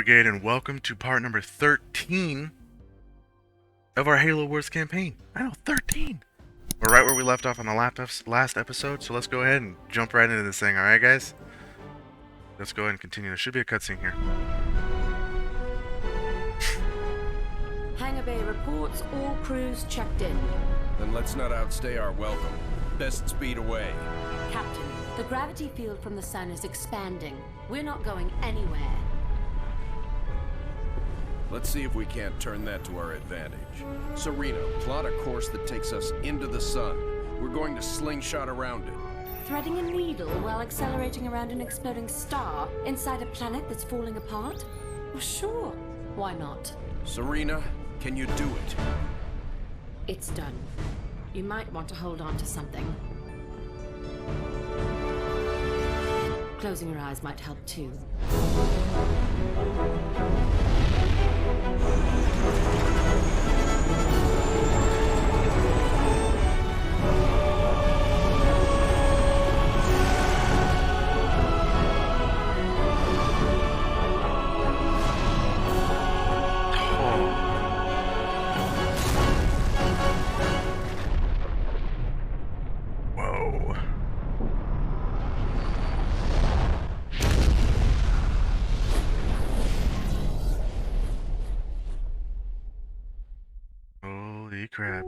Brigade, and welcome to part number 13 of our Halo Wars campaign. I know, 13! We're right where we left off on the last episode, so let's go ahead and jump right into this thing, alright guys? Let's go ahead and continue. There should be a cutscene here. Hangar Bay reports all crews checked in. Then let's not outstay our welcome. Best speed away. Captain, the gravity field from the sun is expanding. We're not going anywhere. Let's see if we can't turn that to our advantage. Serena, plot a course that takes us into the sun. We're going to slingshot around it. Threading a needle while accelerating around an exploding star inside a planet that's falling apart? Well, sure. Why not? Serena, can you do it? It's done. You might want to hold on to something. Closing your eyes might help too. Whoa. Holy crap.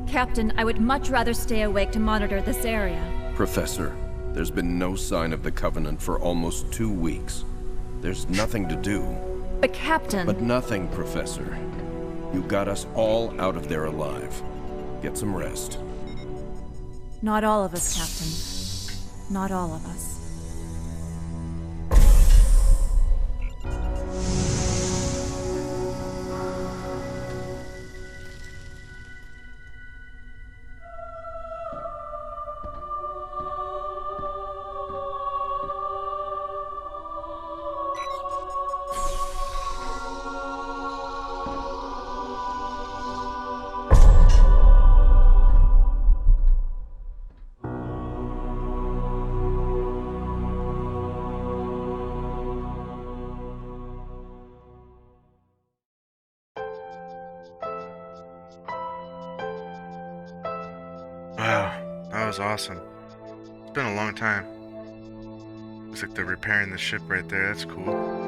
Captain, I would much rather stay awake to monitor this area. Professor, there's been no sign of the Covenant for almost 2 weeks. There's nothing to do. But Captain... But nothing, Professor. You got us all out of there alive. Get some rest. Not all of us, Captain. Not all of us. Wow, that was awesome. It's been a long time. Looks like they're repairing the ship right there. That's cool.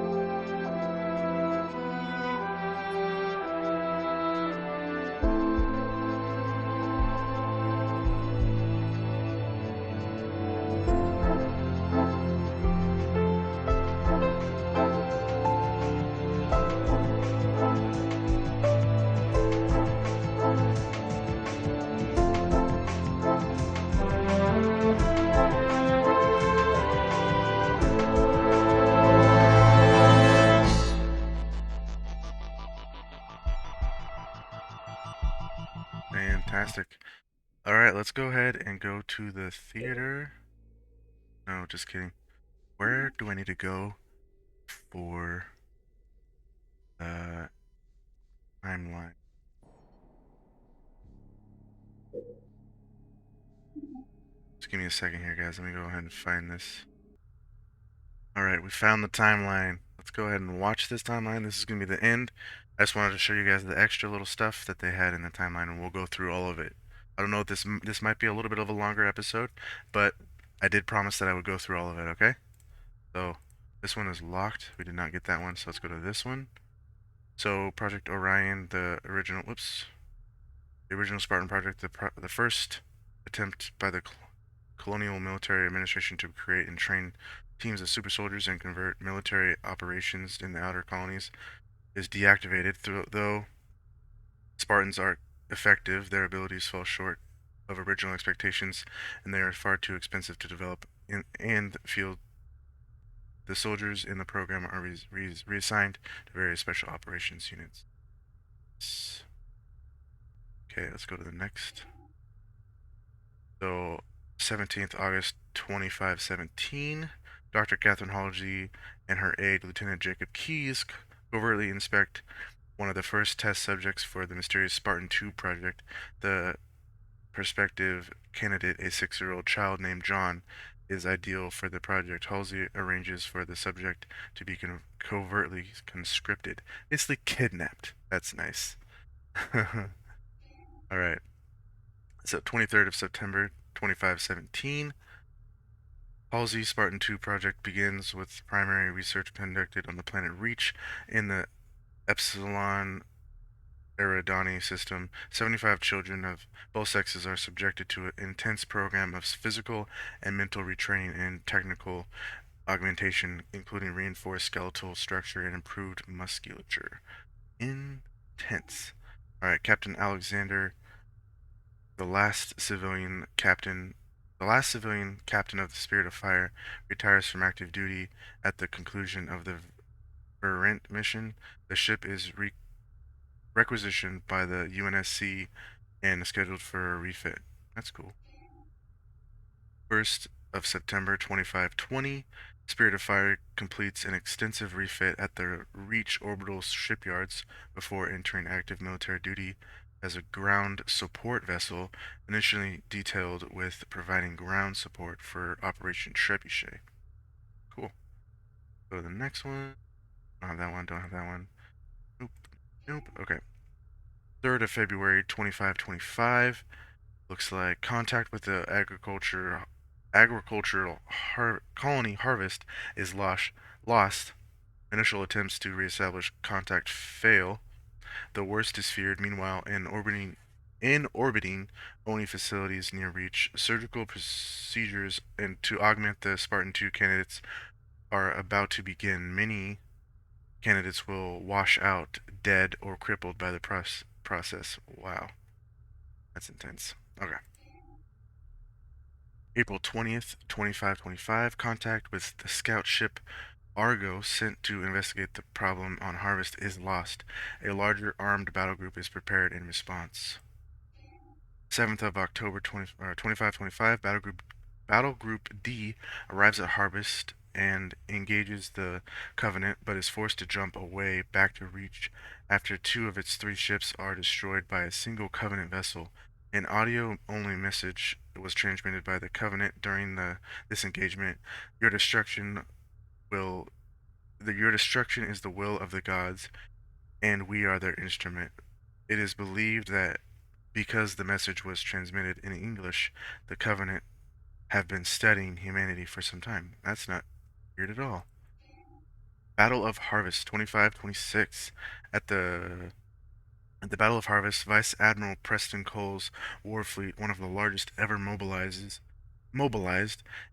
Fantastic. Alright, let's go ahead and go to the theater. No, just kidding. Where do I need to go for the timeline? Just give me a second here, guys. Let me go ahead and find this. Alright, we found the timeline. Let's go ahead and watch this timeline. This is going to be the end. I just wanted to show you guys the extra little stuff that they had in the timeline, and we'll go through all of it. I don't know if this might be a little bit of a longer episode, but I did promise that I would go through all of it, okay? So, this one is locked. We did not get that one, so let's go to this one. So, Project Orion, the original Spartan project, the first attempt by the colonial military administration to create and train teams of super soldiers and convert military operations in the outer colonies is deactivated. Though Spartans are effective, their abilities fall short of original expectations, and they are far too expensive to develop and field. The soldiers in the program are reassigned to various special operations units. Okay, let's go to the next. So, 17th August 2517, Dr. Catherine Halsey and her aide, Lieutenant Jacob Keyes, covertly inspect one of the first test subjects for the mysterious Spartan 2 project. The prospective candidate, a 6-year-old child named John, is ideal for the project. Halsey arranges for the subject to be covertly conscripted. Basically kidnapped. That's nice. Alright. So 23rd of September, 2517. Halsey Spartan 2 project begins with primary research conducted on the planet Reach in the Epsilon Eridani system. 75 children of both sexes are subjected to an intense program of physical and mental retraining and technical augmentation, including reinforced skeletal structure and improved musculature. Intense. Alright, Captain Alexander, the last civilian captain of the Spirit of Fire, retires from active duty at the conclusion of the Verent mission. The ship is requisitioned by the UNSC and is scheduled for a refit. That's cool. 1st of September 2520, Spirit of Fire completes an extensive refit at the Reach orbital shipyards before entering active military duty as a ground support vessel, initially detailed with providing ground support for Operation Trebuchet. Cool. Go to the next one. Don't have that one, don't have that one. Nope. Nope. Okay. 3rd of February 2525. Looks like contact with the agricultural colony harvest is lost. Initial attempts to reestablish contact fail. The worst is feared. Meanwhile, in orbiting Oni facilities near Reach, surgical procedures and to augment the Spartan 2 candidates are about to begin. Many candidates will wash out, dead or crippled by the process. Wow, that's intense. Okay. April 20th, 2525, contact with the scout ship Argo sent to investigate the problem on Harvest is lost. A larger armed battle group is prepared in response. 7th of October 2525, Battle Group D arrives at Harvest and engages the Covenant, but is forced to jump away back to Reach after 2 of its 3 ships are destroyed by a single Covenant vessel. An audio-only message was transmitted by the Covenant during this engagement. Your destruction is the will of the gods, and we are their instrument. It is believed that because the message was transmitted in English, the Covenant have been studying humanity for some time. That's not weird at all. Battle of Harvest 2526. At the Battle of Harvest, Vice Admiral Preston Cole's war fleet, one of the largest ever mobilized,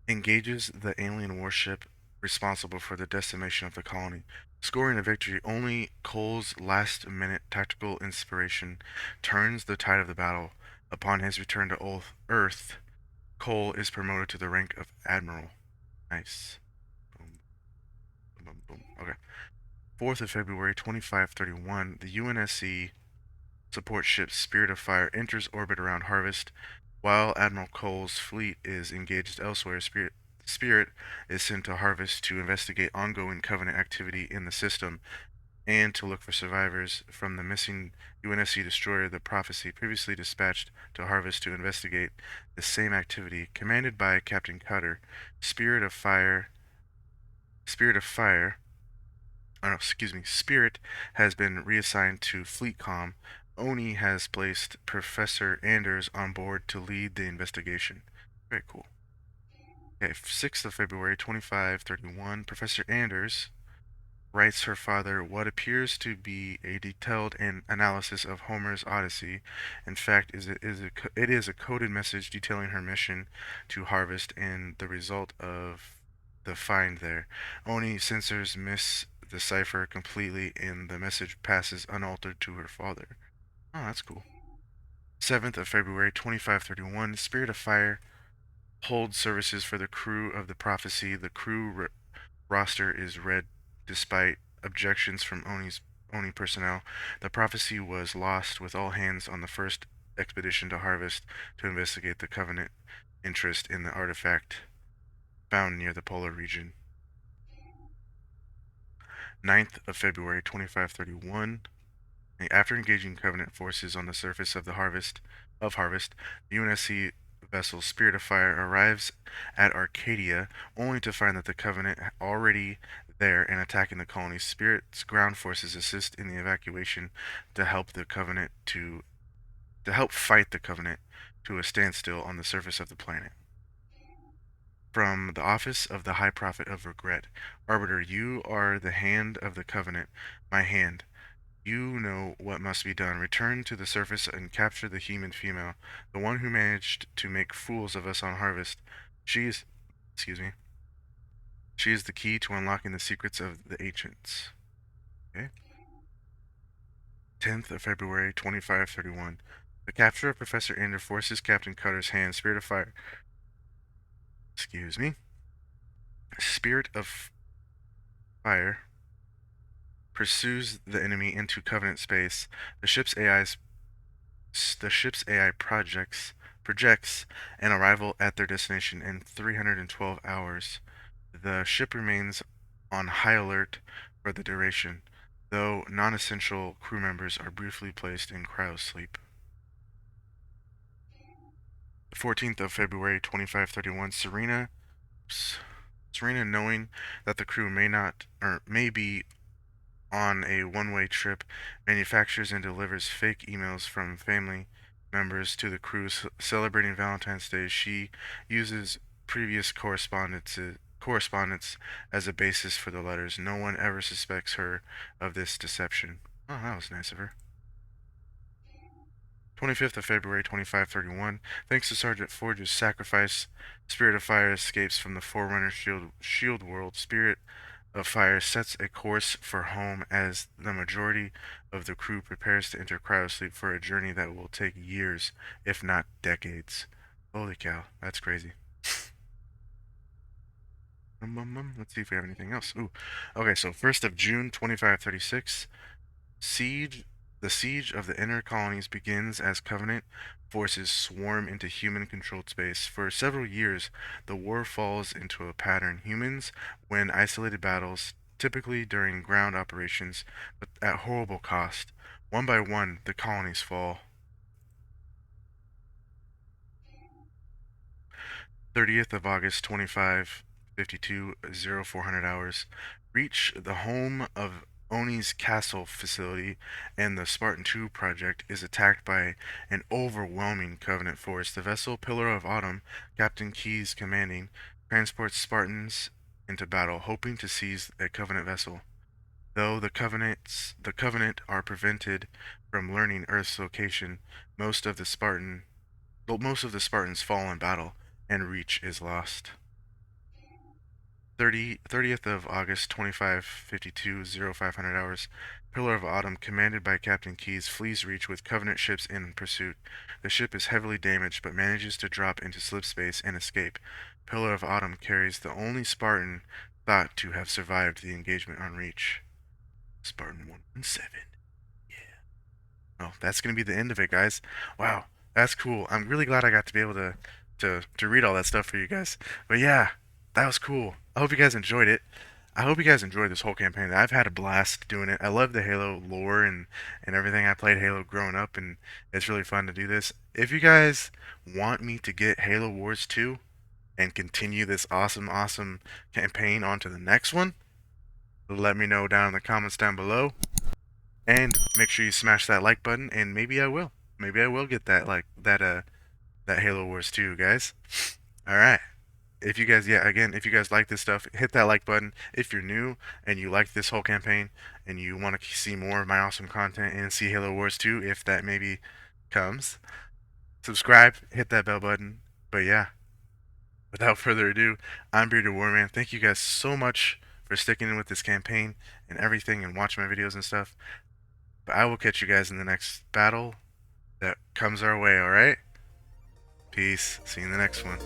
engages the alien warship responsible for the decimation of the colony. Scoring a victory, only Cole's last-minute tactical inspiration turns the tide of the battle. Upon his return to Earth, Cole is promoted to the rank of Admiral. Nice. Boom, boom, boom. Okay. 4th of February 2531, the UNSC support ship Spirit of Fire enters orbit around Harvest. While Admiral Cole's fleet is engaged elsewhere, Spirit is sent to Harvest to investigate ongoing Covenant activity in the system and to look for survivors from the missing UNSC destroyer, the Prophecy, previously dispatched to Harvest to investigate the same activity. Commanded by Captain Cutter, Spirit of Fire, Spirit has been reassigned to Fleet Comm. Oni has placed Professor Anders on board to lead the investigation. Very cool. Okay, 6th of February 2531, Professor Anders writes her father what appears to be a detailed analysis of Homer's Odyssey. In fact, it is a coded message detailing her mission to Harvest and the result of the find there. Oni censors miss the cipher completely, and the message passes unaltered to her father. Oh, that's cool. 7th of February 2531, Spirit of Fire holds services for the crew of the Prophecy. The crew roster is read despite objections from Oni personnel. The Prophecy was lost with all hands on the first expedition to Harvest to investigate the Covenant interest in the artifact found near the polar region. 9th of February 2531. After engaging Covenant forces on the surface of the Harvest, the UNSC vessel, Spirit of Fire, arrives at Arcadia, only to find that the Covenant already there and attacking the colony. Spirit's ground forces assist in the evacuation to help fight the Covenant to a standstill on the surface of the planet. From the office of the High Prophet of Regret, Arbiter, you are the hand of the Covenant, my hand. You know what must be done. Return to the surface and capture the human female, the one who managed to make fools of us on Harvest. She is, excuse me, she is the key to unlocking the secrets of the ancients. Okay. 10th of February, 2531. The capture of Professor Ender forces Captain Cutter's hand. Spirit of Fire. Excuse me. Spirit of Fire pursues the enemy into Covenant space. The ship's AI projects an arrival at their destination in 312 hours. The ship remains on high alert for the duration, though non-essential crew members are briefly placed in cryosleep. The 14th of February, 2531, Serena, knowing that the crew may be on a one-way trip, manufactures and delivers fake emails from family members to the crew celebrating Valentine's Day. She uses previous correspondence as a basis for the letters. No one ever suspects her of this deception. Oh, that was nice of her. 25th of February, 2531. Thanks to Sergeant Forge's sacrifice, Spirit of Fire escapes from the Forerunner shield world. Spirit of Fire sets a course for home as the majority of the crew prepares to enter cryosleep for a journey that will take years, if not decades. Holy cow, that's crazy. Let's see if we have anything else. Ooh, okay, so 1st of June, 2536. The siege of the inner colonies begins as Covenant forces swarm into human-controlled space. For several years, the war falls into a pattern. Humans win isolated battles, typically during ground operations, but at horrible cost. One by one, the colonies fall. 30th of August, 2552, 0400 hours. Reach the home of Oni's castle facility, and the Spartan 2 project is attacked by an overwhelming Covenant force. The vessel Pillar of Autumn, Captain Keyes commanding, transports Spartans into battle, hoping to seize a Covenant vessel. Though the Covenant are prevented from learning Earth's location, most of the Spartans fall in battle, and Reach is lost. 30th of August, 2552, 0500 hours. Pillar of Autumn, commanded by Captain Keyes, flees Reach with Covenant ships in pursuit. The ship is heavily damaged, but manages to drop into slipspace and escape. Pillar of Autumn carries the only Spartan thought to have survived the engagement on Reach. Spartan 117. Oh, that's gonna be the end of it, guys. Wow, that's cool. I'm really glad I got to be able to read all that stuff for you guys. But yeah, that was cool. I hope you guys enjoyed it. I hope you guys enjoyed this whole campaign. I've had a blast doing it. I love the Halo lore and everything. I played Halo growing up, and it's really fun to do this. If you guys want me to get Halo Wars 2 and continue this awesome campaign on to the next one, let me know down in the comments down below. And make sure you smash that like button, and maybe I will. Maybe I will get that that Halo Wars 2, guys. All right. If you guys, yeah, again, if you guys like this stuff, hit that like button. If you're new and you like this whole campaign and you want to see more of my awesome content and see Halo Wars 2, if that maybe comes, subscribe, hit that bell button. But yeah, without further ado, I'm Bearded Warman. Thank you guys so much for sticking in with this campaign and everything and watching my videos and stuff. But I will catch you guys in the next battle that comes our way, alright? Peace. See you in the next one.